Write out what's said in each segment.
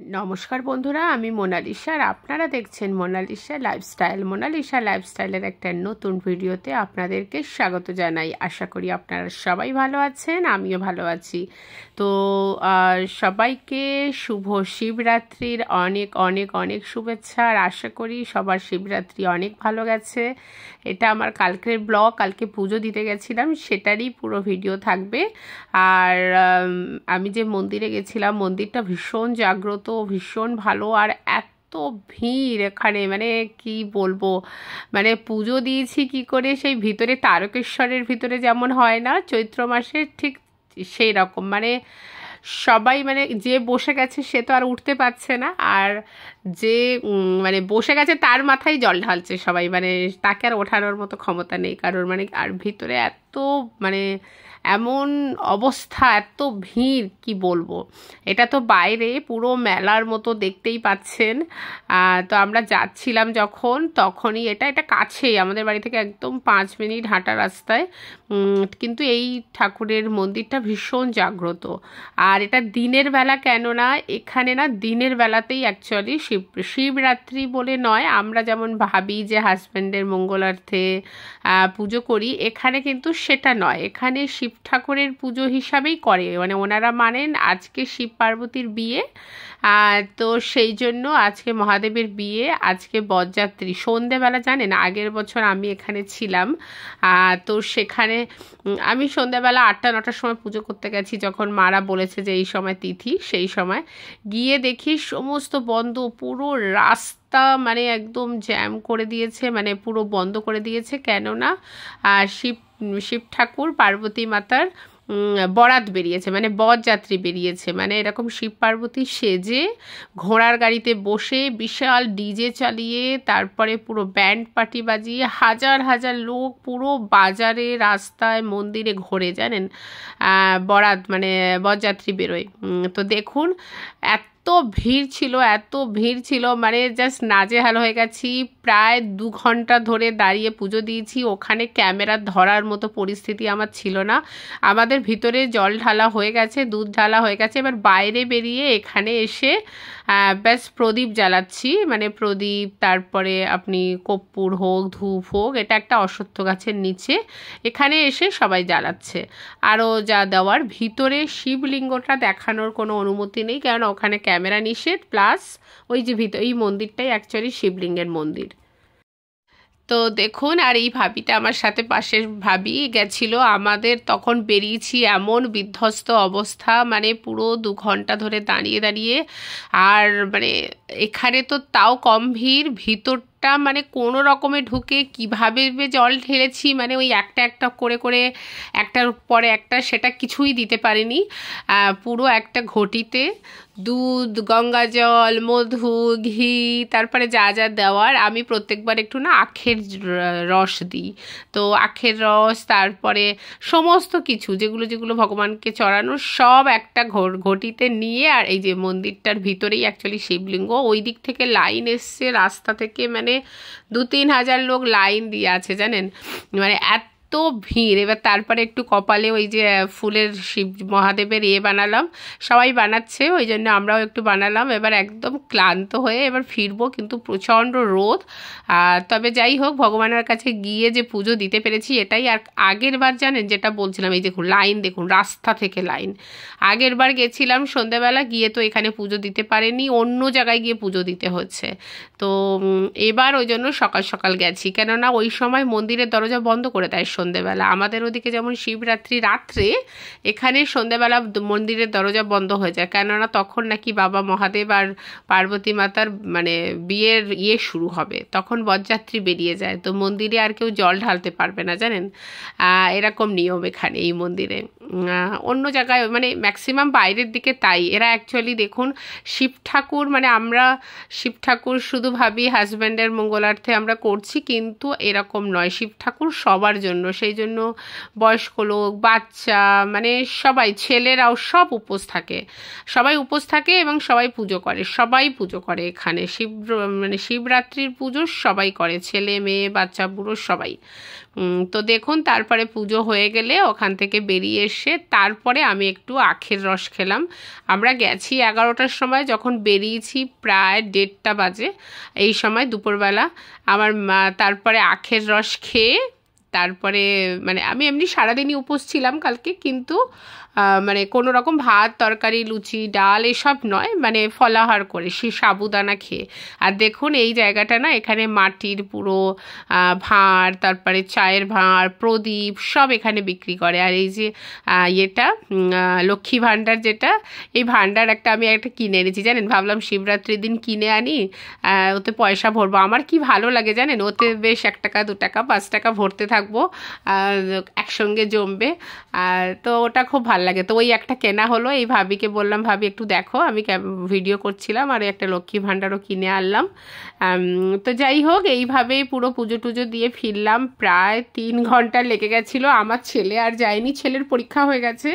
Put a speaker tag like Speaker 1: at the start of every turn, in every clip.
Speaker 1: নমস্কার বন্ধুরা, আমি মোনালিসা আর আপনারা দেখছেন মোনালিসা লাইফস্টাইল। মোনালিসা লাইফস্টাইলের একটা নতুন ভিডিওতে আপনাদেরকে স্বাগত জানাই। আশা করি আপনারা সবাই ভালো আছেন, আমিও ভালো আছি। তো সবাইকে শুভ শিবরাত্রির অনেক অনেক অনেক শুভেচ্ছা। আর আশা করি সবার শিবরাত্রি অনেক ভালো গেছে। এটা আমার কালকের ব্লগ, কালকে পুজো দিতে গেছিলাম সেটারই পুরো ভিডিও থাকবে। আর আমি যে মন্দিরে গেছিলাম, মন্দিরটা ভীষণ জাগ্রত, ভীষণ ভালো। আর এত ভিড় এখানে, মানে কি বলবো, মানে পুজো দিয়েছি কি করে, সেই ভিতরে তারকেশ্বরের ভিতরে যেমন হয় না চৈত্র মাসে, ঠিক সেই রকম। মানে সবাই, মানে যে বসে গেছে সে তো আর উঠতে পারছে না, আর যে মানে বসে গেছে তার মাথায় জল ঢালছে সবাই, মানে তাকে আর ওঠানোর মতো ক্ষমতা নেই কারোর। মানে আর ভিতরে এত মানে এমন অবস্থা, এত ভিড় কি বলবো। এটা তো বাইরে পুরো মেলার মতো দেখতেই পাচ্ছেন। তো আমরা যাচ্ছিলাম যখন, তখনই এটা কাছেই আমাদের বাড়ি থেকে একদম 5 মিনিট হাঁটা রাস্তায়। কিন্তু এই ঠাকুরের মন্দিরটা ভীষণ জাগ্রত। আর এটা দিনের বেলা, কেন না এখানে না দিনের বেলাতেই অ্যাকচুয়ালি শিবরাত্রি বলে নয়, আমরা যেমন ভাবি যে হাজব্যান্ডের মঙ্গলার্থে পুজো করি, এখানে কিন্তু সেটা নয়। এখানে শিব ঠাকুরের পুজো হিসাবেই করে, মানে ওনারা মানেন আজকে শিব পার্বতীর বিয়ে। তো সেই জন্য আজকে মহাদেবের বিয়ে, আজকে বরযাত্রী সন্ধেবেলা। জানেন আগের বছর আমি এখানে ছিলাম, তো সেখানে আমি সন্ধ্যাবেলা 8টা-9টার সময় পুজো করতে গেছি, যখন মারা বলেছে যে এই সময় তিথি, সেই সময় গিয়ে দেখি সমস্ত বন্ধ, পুরো রাস্তা মানে একদম জ্যাম করে দিয়েছে, মানে পুরো বন্ধ করে দিয়েছে। কেননা শিব ঠাকুর পার্বতী মাতার বরাত বেরিয়েছে, মানে বরযাত্রী বেরিয়েছে, মানে এরকম শিব পার্বতী সেজে ঘোড়ার গাড়িতে বসে বিশাল ডিজে চালিয়ে, তারপরে পুরো ব্যান্ড পার্টি বাজিয়ে হাজার হাজার লোক পুরো বাজারে, রাস্তায়, মন্দিরে ঘোরে, জানেন বরাত মানে বরযাত্রী বেরোয়। তো দেখুন এত ভিড় ছিল, এত ভিড় ছিল, মানে জাস্ট নাজেহাল হয়ে গেছি। প্রায় 2 ঘন্টা ধরে দাঁড়িয়ে পুজো দিয়েছি, ওখানে ক্যামেরা ধরার মতো পরিস্থিতি আমার ছিল না। আমাদের ভিতরে জল ঢালা হয়ে গেছে, দুধ ঢালা হয়ে গেছে, এবার বাইরে বেরিয়ে এখানে এসে ব্যাস প্রদীপ জ্বালাচ্ছি, মানে প্রদীপ, তারপরে আপনি কর্পূর হোক, ধূপ হোক, এটা একটা অশ্বত্থ গাছের নিচে এখানে এসে সবাই জ্বালাচ্ছে। আরও যা দেওয়ার, ভিতরে শিবলিঙ্গটা দেখানোর কোনো অনুমতি নেই, কারণ ওখানে ক্যামেরা নিষেধ, প্লাস ওই যে এই মন্দিরটাই অ্যাকচুয়ালি শিবলিঙ্গের মন্দির। তো দেখুন, আর এই ভাবিটা আমার সাথে, পাশের ভাবি গেছিল, আমাদের তখন বেরিয়েছি এমন বিধ্বস্ত অবস্থা, মানে পুরো 2 ঘন্টা ধরে দাঁড়িয়ে দাঁড়িয়ে। আর মানে এখানে তো তাও কম ভিড়, ভিতরটা মানে কোনো রকমে ঢুকে কীভাবে জল ঢেলেছি, মানে ওই একটা একটা করে করে একটার পরে একটা, সেটা কিছুই দিতে পারিনি। পুরো একটা ঘটিতে দুধ, গঙ্গা জল, মধু, ঘি, তারপরে যা যা দেওয়ার, আমি প্রত্যেকবার একটু না আখের রস দিই। তো আখের রস, তারপরে সমস্ত কিছু যেগুলো যেগুলো ভগবানকে চড়ানো সব একটা ঘটিতে নিয়ে, আর এই যে মন্দিরটার ভিতরেই অ্যাকচুয়ালি শিবলিঙ্গ, ওই দিক থেকে লাইন এসছে রাস্তা থেকে, মানে 2-3 হাজার লোক লাইন দিয়ে আছে, জানেন মানে এত ভিড়। এবার তারপরে একটু কপালে ওই যে ফুলের শিব মহাদেবের বানালাম, সবাই বানাচ্ছে ওই জন্য আমরাও একটু বানালাম। এবার একদম ক্লান্ত হয়ে এবার ফিরবো, কিন্তু প্রচণ্ড রোদ। তবে যাই হোক, ভগবানের কাছে গিয়ে যে পুজো দিতে পেরেছি এটাই। আর আগের বার জানেন যেটা বলছিলাম, এই দেখুন লাইন, দেখুন রাস্তা থেকে লাইন। আগের বার গেছিলাম সন্ধ্যাবেলা, গিয়ে তো এখানে পুজো দিতে পারেনি, অন্য জায়গায় গিয়ে পুজো দিতে হচ্ছে। তো এবার ওই জন্য সকাল সকাল গেছি, কেননা ওই সময় মন্দিরের দরজা বন্ধ করে দেয় সন্ধ্যেবেলা। আমাদের ওদিকে যেমন শিবরাত্রি রাত্রে, এখানে সন্ধ্যেবেলা মন্দিরের দরজা বন্ধ হয়ে যায়, কেননা তখন নাকি বাবা মহাদেব আর পার্বতী মাতার মানে বিয়ের শুরু হবে, তখন বরযাত্রী বেরিয়ে যায়, তো মন্দিরে আর কেউ জল ঢালতে পারবে না, জানেন এরকম নিয়ম এখানে এই মন্দিরে। অন্য জায়গায় মানে ম্যাক্সিমাম বাইরের দিকে তাই। এরা অ্যাকচুয়ালি দেখুন শিব ঠাকুর, মানে আমরা শিব ঠাকুর শুধু ভাবি হাজব্যান্ডের মঙ্গলার্থে আমরা করছি, কিন্তু এরকম নয়, শিব ঠাকুর সবার জন্য, সেই জন্য বয়স্ক লোক, বাচ্চা, মানে সবাই, ছেলেরাও সব উপোস থাকে, সবাই উপোস থাকে এবং সবাই পুজো করে, সবাই পুজো করে এখানে। মানে শিবরাত্রির পুজো সবাই করে, ছেলে মেয়ে বাচ্চা বুড়ো সবাই। তো দেখুন, তারপরে পুজো হয়ে গেলে ওখান থেকে বেরিয়ে এসে তারপরে আমি একটু আখের রস খেলাম। আমরা গেছি 11টার সময়, যখন বেরিয়েছি প্রায় 1:30 বাজে এই সময় দুপুরবেলা। আমার তারপরে আখের রস খেয়ে তারপরে মানে আমি এমনি সারাদিনই উপোস ছিলাম কালকে, কিন্তু মানে কোনো রকম ভাত তরকারি লুচি ডাল এসব নয়, মানে ফলাহার করে সেই সাবুদানা খেয়ে। আর দেখুন এই জায়গাটা না, এখানে মাটির পুরো ভাঁড়, তারপরে চায়ের ভাঁড়, প্রদীপ সব এখানে বিক্রি করে। আর এই যে এটা লক্ষ্মী ভাণ্ডার, যেটা এই ভাণ্ডার আমি একটা কিনে এনেছি জানেন, ভাবলাম শিবরাত্রির দিন কিনে আনি, ওতে পয়সা ভরবো। আমার কি ভালো লাগে জানেন, ওতে বেশ 1 টাকা 2 টাকা 5 টাকা ভরতে থাকবো, একসঙ্গে জমবে। তো ওটা খুব ভালো লাগে। তো ওই একটা কেনা হলো। এই ভাবিকে বললাম, ভাবি একটু দেখো, আমি ভিডিও করছিলাম, আর একটা লক্ষ্মী ভাণ্ডারও কিনে আনলাম। তো যাই হোক, এইভাবেই পুরো পুজো টুজো দিয়ে ফিরলাম। প্রায় 3 ঘন্টা লেগে গেছিলো। আমার ছেলে আর যায়নি, ছেলের পরীক্ষা হয়ে গেছে,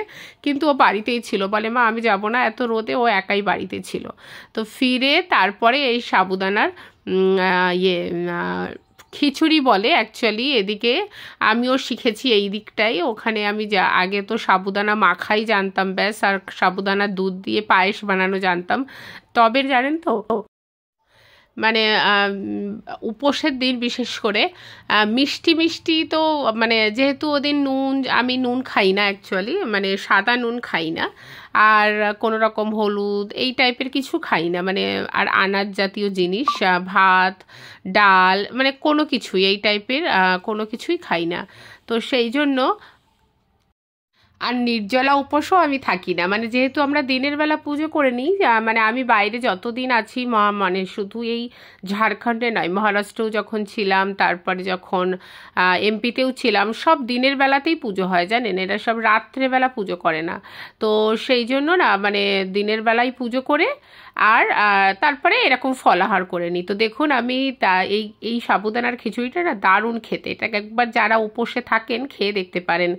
Speaker 1: কিন্তু ও বাড়িতেই ছিল, বলে মা আমি যাব না এত রোদে, ও একাই বাড়িতে ছিল। তো ফিরে তারপরে এই সাবুদানার খিচুড়ি বলে অ্যাকচুয়ালি, এদিকে আমিও শিখেছি এই দিকটাই। ওখানে আমি আগে তো সাবুদানা মাখাই জানতাম ব্যাস, আর সাবুদানা দুধ দিয়ে পায়েস বানানো জানতাম। তবে জানেন তো, মানে উপোসের দিন বিশেষ করে মিষ্টি মিষ্টি তো, মানে যেহেতু ওদিন আমি নুন খাই না অ্যাকচুয়ালি, মানে সাদা নুন খাই না, আর কোনো রকম হলুদ এই টাইপের কিছু খাই না, মানে আর আনাজ জাতীয় জিনিস, ভাত ডাল, মানে কোনো কিছুই এই টাইপের কোনো কিছুই খাই না। তো সেই জন্য আর নির্জলা উপোসও আমি থাকি না, মানে যেহেতু আমরা দিনের বেলা পুজো করে নিই। মানে আমি বাইরে যতদিন আছি, মানে শুধু এই ঝাড়খণ্ডে নয়, মহারাষ্ট্রেও যখন ছিলাম, তারপরে যখন এমপিতেও ছিলাম, সব দিনের বেলাতেই পুজো হয় জানেন, এরা সব রাত্রেবেলা পুজো করে না। তো সেই জন্য না, মানে দিনের বেলায় পুজো করে আর তারপরে এরকম ফলাহার করে নিই। তো দেখুন আমি এই সাবুদানার খিচুড়িটা না দারুণ খেতে, এটাকে একবার যারা উপোসে থাকেন খেয়ে দেখতে পারেন।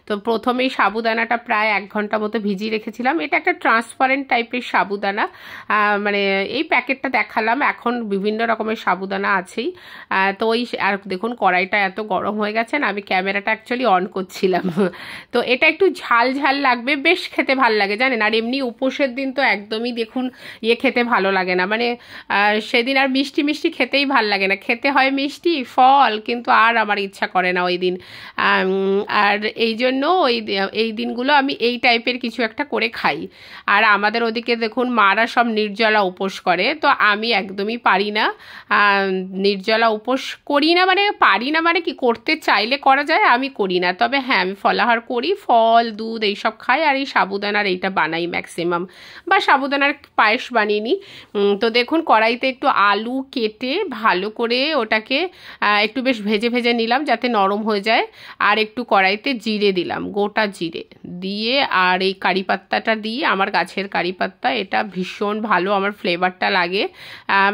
Speaker 1: তো প্রথমেই সাবুদানাটা প্রায় 1 ঘন্টা মতো ভিজিয়ে রেখেছিলাম। এটা একটা ট্রান্সপারেন্ট টাইপের সাবুদানা, মানে এই প্যাকেটটা দেখালাম, এখন বিভিন্ন রকমের সাবুদানা আছেই। তো আর দেখুন কড়াইটা এত গরম হয়ে গেছে না, আমি ক্যামেরাটা অ্যাকচুয়ালি অন করছিলাম। তো এটা একটু ঝাল ঝাল লাগবে, বেশ খেতে ভালো লাগে জানেন। আর এমনি উপোসের দিন তো একদমই দেখুন খেতে ভালো লাগে না, মানে সেদিন আর মিষ্টি মিষ্টি খেতেই ভালো লাগে না, খেতে হয় মিষ্টি ফল, কিন্তু আর আমার ইচ্ছা করে না ওই দিন। আর এই জন্য এই দিনগুলো আমি এই টাইপের কিছু একটা করে খাই। আর আমাদের ওদিকে দেখুন মারা সব নির্জলা উপোস করে, তো আমি একদমই পারি না, নির্জলা উপোস করি না, মানে পারি না, মানে কি করতে চাইলে করা যায়, আমি করি না। তবে হ্যাঁ, আমি ফলাহার করি, ফল দুধ এইসব খাই, আর এই সাবুদানার এইটা বানাই ম্যাক্সিমাম, বা সাবুদানার পায়েস বানিয়ে নিই। তো দেখুন কড়াইতে একটু আলু কেটে ভালো করে ওটাকে একটু বেশ ভেজে ভেজে নিলাম যাতে নরম হয়ে যায়, আর একটু কড়াইতে জিরে দিলাম, গোটা জিরে দিয়ে, আর এই কারি পাত্তাটা দিয়ে, আমার গাছের কারি পাত্তা, এটা ভীষণ ভালো আমার ফ্লেভারটা লাগে,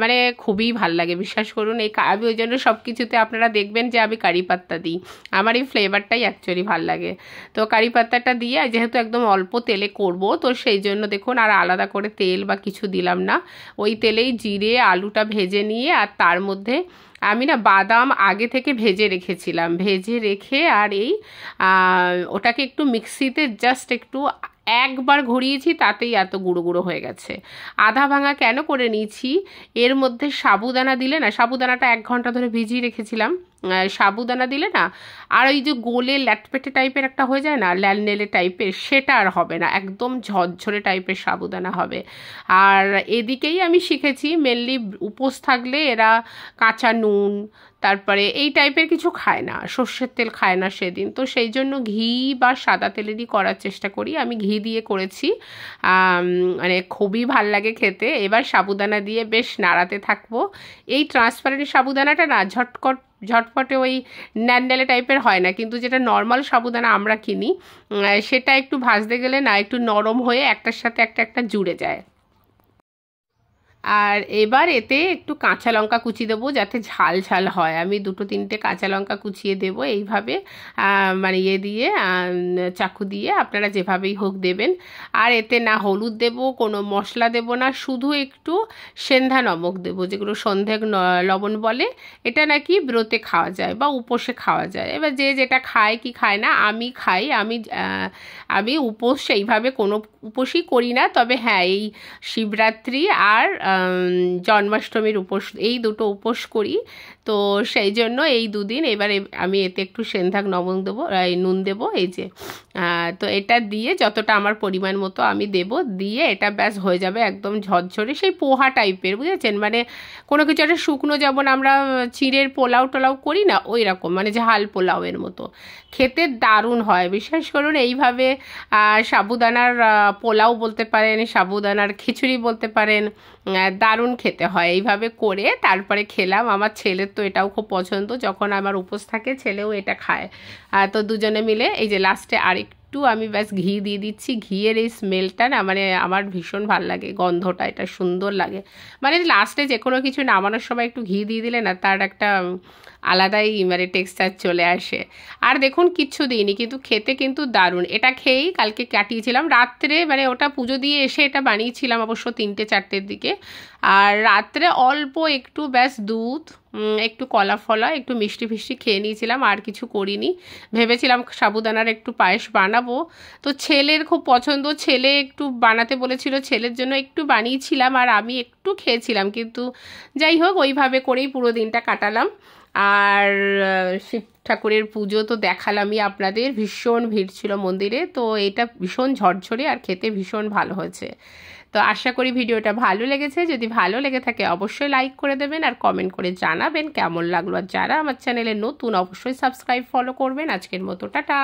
Speaker 1: মানে খুবই ভাল লাগে বিশ্বাস করুন। আমি ওই জন্য সব কিছুতে আপনারা দেখবেন যে আমি কারি পাত্তা দিই, আমার এই ফ্লেভারটাই অ্যাকচুয়ালি ভাল লাগে। তো কারি পাত্তাটা দিয়ে, যেহেতু একদম অল্প তেলে করব, তো সেই জন্য দেখুন আর আলাদা করে তেল বা কিছু দিলাম না, ওই তেলেই জিরে আলুটা ভেজে নিয়ে, আর তার মধ্যে আমি না বাদাম আগে থেকে ভেজে রেখেছিলাম, ভেজে রেখে আর এই ওটাকে একটু মিক্সিতে জাস্ট একটু একবার ঘুরিয়েছি, তাতেই এত গুঁড়ো গুঁড়ো হয়ে গেছে। আধা ভাঙা কেন করে নিয়েছি, এর মধ্যে সাবুদানা দিলে না, সাবুদানাটা 1 ঘন্টা ধরে ভিজিয়ে রেখেছিলাম, সাবুদানা দিলে না আর ওই যে গোলে ল্যাটপেটে টাইপের একটা হয়ে যায় না, ল্যালনেলে টাইপের, সেটা আর হবে না, একদম ঝরঝরে টাইপের সাবুদানা হবে। আর এদিকেই আমি শিখেছি মেনলি উপোস থাকলে এরা কাঁচা নুন, তারপরে এই টাইপের কিছু খায় না, সর্ষের তেল খায় না সেদিন, তো সেই জন্য ঘি বা সাদা তেলেরই করার চেষ্টা করি। আমি ঘি দিয়ে করেছি, মানে খুবই ভাল লাগে খেতে। এবার সাবুদানা দিয়ে বেশ নাড়াতে থাকবো। এই ট্রান্সপারেন্ট সাবুদানাটা না ঝটপটে ওই ন্যান্ডেলে টাইপের হয় না, কিন্তু যেটা নর্মাল সাবুদানা আমরা কিনি সেটা একটু ভাজতে গেলে না একটু নরম হয়ে একটার সাথে একটা জুড়ে যায়। আর এবার এতে একটু কাঁচা লঙ্কা কুচি দেবো যাতে ঝাল ঝাল হয়। আমি 2-3টে কাঁচা লঙ্কা কুচিয়ে দেবো এইভাবে, মানে দিয়ে চাকু দিয়ে, আপনারা যেভাবেই হোক দেবেন। আর এতে না হলুদ দেবো, কোনো মশলা দেবো না, শুধু একটু সেন্ধা নমক দেবো, যেগুলো সন্ধে লবণ বলে। এটা নাকি ব্রতে খাওয়া যায় বা উপোসে খাওয়া যায়। এবার যে যেটা খায় কি খায় না, আমি খাই। আমি উপোস সেইভাবে কোনো উপোসই করি না, তবে হ্যাঁ এই শিবরাত্রি আর জন্মাষ্টমীর উপোস, এই দুটো উপোস করি। তো সেই জন্য এই দুদিন এবারে আমি এতে একটু সেন্ধাক লবণ দেবো, নুন দেবো, এই যে তো এটা দিয়ে যতটা আমার পরিমাণ মতো আমি দেব, দিয়ে এটা ব্যাস হয়ে যাবে একদম ঝরঝরে, সেই পোহা টাইপের, বুঝেছেন? মানে কোনো কিছু একটা শুকনো, যেমন আমরা চিঁড়ের পোলাও টোলাও করি না, ওই রকম, মানে ঝাল পোলাওয়ের মতো খেতে দারুণ হয়। বিশ্বাস করুন, এইভাবে সাবুদানার পোলাও বলতে পারেন, সাবুদানার খিচুড়ি বলতে পারেন, দারুণ খেতে হয়। এইভাবে করে তারপরে খেলাম। আমার ছেলের তো এটাও খুব পছন্দ, যখন আমার উপোস থাকে ছেলেও এটা খায়। তো দুজনে মিলে এই যে লাস্টে আরেকটু আমি ব্যাস ঘি দিয়ে দিচ্ছি। ঘিয়ের এই স্মেলটা না, মানে আমার ভীষণ ভালো লাগে, গন্ধটা এটা সুন্দর লাগে। মানে লাস্টে যে কোনো কিছু নামানোর সময় একটু ঘি দিয়ে দিলে না, তার একটা আলাদাই মানে টেক্সচার চলে আসে। আর দেখুন কিচ্ছু দিইনি, কিন্তু খেতে কিন্তু দারুণ। এটা খেয়েই কালকে কাটিয়েছিলাম রাত্রে, মানে ওটা পুজো দিয়ে এসে এটা বানিয়েছিলাম অবশ্য 3-4টের দিকে। আর রাত্রে অল্প একটু ব্যাস দুধ, একটু কলা ফলা, একটু মিষ্টি ফিষ্টি খেয়ে নিয়েছিলাম, আর কিছু করিনি। ভেবেছিলাম সাবুদানার একটু পায়েস বানাবো, তো ছেলের খুব পছন্দ, ছেলে একটু বানাতে বলেছিল, ছেলের জন্য একটু বানিয়েছিলাম, আর আমি একটু খেয়েছিলাম। কিন্তু যাই হোক, ওইভাবে করেই পুরো দিনটা কাটালাম। আর শিব ঠাকুরের পুজো তো দেখালামই আপনাদের, ভীষণ ভিড় ছিল মন্দিরে। তো এটা ভীষণ ঝরঝরে আর খেতে ভীষণ ভালো হয়েছে। তো আশা করি ভিডিওটা ভালো লেগেছে। যদি ভালো লেগে থাকে অবশ্যই লাইক করে দেবেন আর কমেন্ট করে জানাবেন কেমন লাগলো। আর যারা আমার চ্যানেলে নতুন অবশ্যই সাবস্ক্রাইব ফলো করবেন। আজকের মতো টাটা।